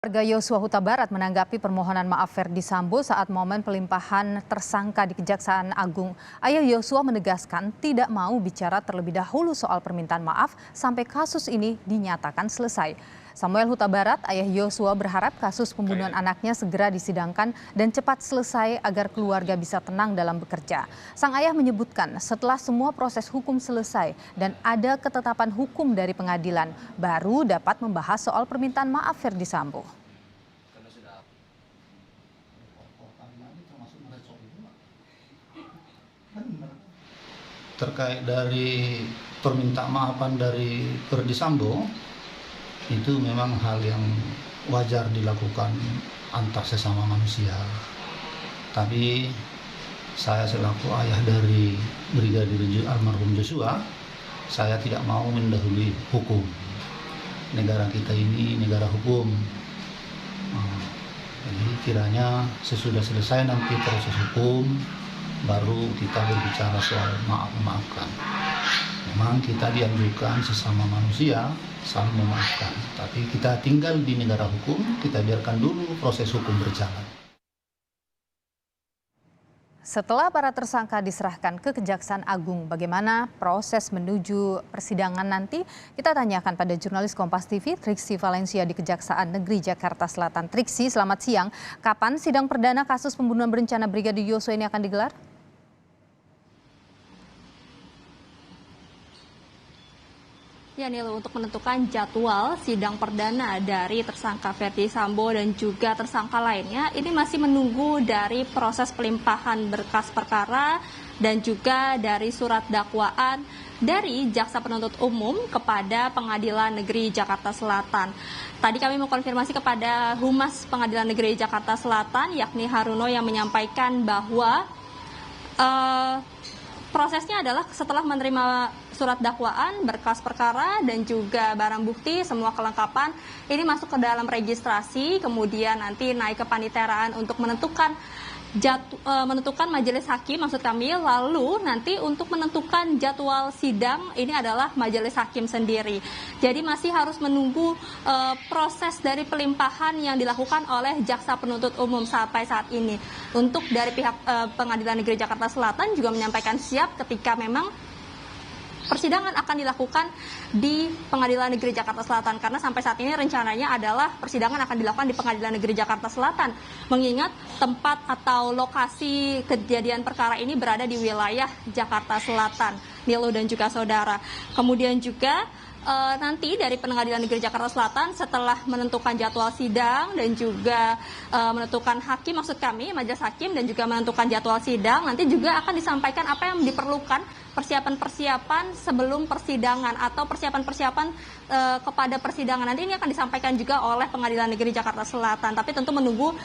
Keluarga Yosua Huta Barat menanggapi permohonan maaf Verdi Sambo saat momen pelimpahan tersangka di Kejaksaan Agung. Ayah Yosua menegaskan tidak mau bicara terlebih dahulu soal permintaan maaf sampai kasus ini dinyatakan selesai. Samuel Huta Barat, ayah Yosua, berharap kasus pembunuhan anaknya segera disidangkan dan cepat selesai agar keluarga bisa tenang dalam bekerja. Sang ayah menyebutkan setelah semua proses hukum selesai dan ada ketetapan hukum dari pengadilan, baru dapat membahas soal permintaan maaf Verdi Sambo. Terkait dari permintaan maafan dari Verdi Sambo, itu memang hal yang wajar dilakukan antar sesama manusia. Tapi saya selaku ayah dari Brigadir almarhum Joshua, saya tidak mau mendahului hukum. Negara kita ini negara hukum. Jadi kiranya sesudah selesai nanti proses hukum, baru kita berbicara soal maaf-maafkan. Memang kita dianjurkan sesama manusia saling memaafkan, tapi kita tinggal di negara hukum, kita biarkan dulu proses hukum berjalan. Setelah para tersangka diserahkan ke Kejaksaan Agung, bagaimana proses menuju persidangan nanti? Kita tanyakan pada jurnalis Kompas TV, Triksi Valencia di Kejaksaan Negeri Jakarta Selatan. Triksi, selamat siang. Kapan sidang perdana kasus pembunuhan berencana Brigadir Yosua ini akan digelar? Ya, Nilu, untuk menentukan jadwal sidang perdana dari tersangka Verdi Sambo dan juga tersangka lainnya, ini masih menunggu dari proses pelimpahan berkas perkara dan juga dari surat dakwaan dari Jaksa Penuntut Umum kepada Pengadilan Negeri Jakarta Selatan. Tadi kami mengkonfirmasi kepada Humas Pengadilan Negeri Jakarta Selatan, yakni Haruno, yang menyampaikan bahwa prosesnya adalah setelah menerima surat dakwaan, berkas perkara, dan juga barang bukti, semua kelengkapan ini masuk ke dalam registrasi, kemudian nanti naik ke paniteraan untuk menentukan majelis hakim, maksud kami, lalu nanti untuk menentukan jadwal sidang ini adalah majelis hakim sendiri. Jadi masih harus menunggu proses dari pelimpahan yang dilakukan oleh Jaksa Penuntut Umum sampai saat ini. Untuk dari pihak Pengadilan Negeri Jakarta Selatan juga menyampaikan siap ketika memang persidangan akan dilakukan di Pengadilan Negeri Jakarta Selatan, karena sampai saat ini rencananya adalah persidangan akan dilakukan di Pengadilan Negeri Jakarta Selatan, mengingat tempat atau lokasi kejadian perkara ini berada di wilayah Jakarta Selatan, Nilu dan juga saudara. Kemudian juga nanti dari Pengadilan Negeri Jakarta Selatan setelah menentukan jadwal sidang dan juga menentukan hakim, maksud kami majelis hakim, dan juga menentukan jadwal sidang, nanti juga akan disampaikan apa yang diperlukan persiapan-persiapan sebelum persidangan atau persiapan-persiapan kepada persidangan. Nanti ini akan disampaikan juga oleh Pengadilan Negeri Jakarta Selatan, tapi tentu menunggu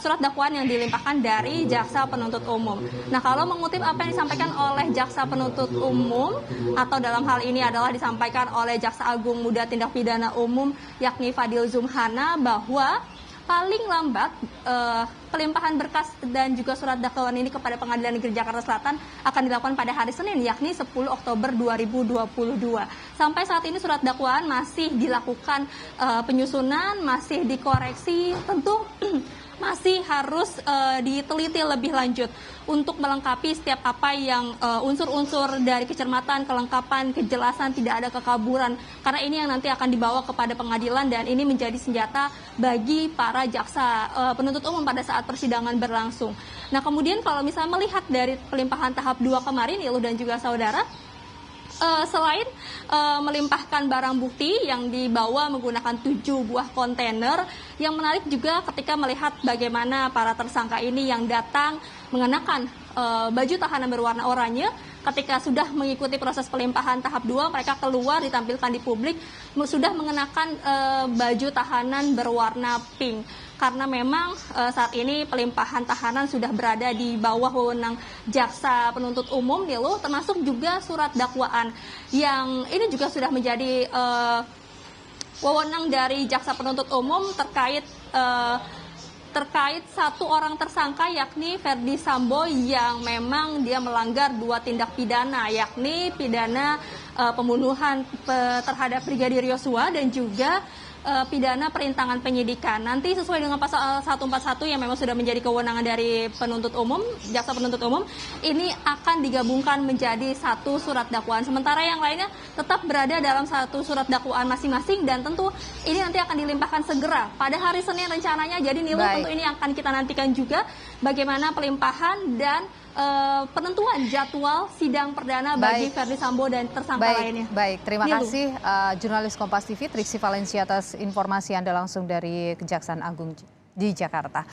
surat dakwaan yang dilimpahkan dari Jaksa Penuntut Umum. Nah, kalau mengutip apa yang disampaikan oleh Jaksa Penuntut Umum, atau dalam hal ini adalah disampaikan oleh Jaksa Agung Muda Tindak Pidana Umum yakni Fadil Zumhana, bahwa paling lambat pelimpahan berkas dan juga surat dakwaan ini kepada Pengadilan Negeri Jakarta Selatan akan dilakukan pada hari Senin, yakni 10 Oktober 2022. Sampai saat ini surat dakwaan masih dilakukan penyusunan, masih dikoreksi, tentu masih harus diteliti lebih lanjut untuk melengkapi setiap apa yang unsur-unsur dari kecermatan, kelengkapan, kejelasan, tidak ada kekaburan. Karena ini yang nanti akan dibawa kepada pengadilan dan ini menjadi senjata bagi para jaksa penuntut umum pada saat persidangan berlangsung. Nah, kemudian kalau misalnya melihat dari pelimpahan tahap 2 kemarin, Ilu dan juga saudara, selain melimpahkan barang bukti yang dibawa menggunakan 7 buah kontainer, yang menarik juga ketika melihat bagaimana para tersangka ini yang datang mengenakan baju tahanan berwarna oranye. Ketika sudah mengikuti proses pelimpahan tahap 2, mereka keluar ditampilkan di publik sudah mengenakan baju tahanan berwarna pink. Karena memang saat ini pelimpahan tahanan sudah berada di bawah wewenang Jaksa Penuntut Umum, Nilu, termasuk juga surat dakwaan yang ini juga sudah menjadi wewenang dari Jaksa Penuntut Umum terkait satu orang tersangka, yakni Verdi Sambo, yang memang dia melanggar 2 tindak pidana, yakni pidana pembunuhan terhadap Brigadir Yosua dan juga pidana perintangan penyidikan. Nanti sesuai dengan pasal 141 yang memang sudah menjadi kewenangan dari penuntut umum, jaksa penuntut umum, ini akan digabungkan menjadi satu surat dakwaan. Sementara yang lainnya tetap berada dalam satu surat dakwaan masing-masing dan tentu ini nanti akan dilimpahkan segera pada hari Senin rencananya. Jadi Nilu, tentu ini akan kita nantikan juga bagaimana pelimpahan dan penentuan jadwal sidang perdana bagi Verdi Sambo dan tersangka lainnya. Baik, terima kasih jurnalis Kompas TV Triksi Valencia atas informasi Anda langsung dari Kejaksaan Agung di Jakarta.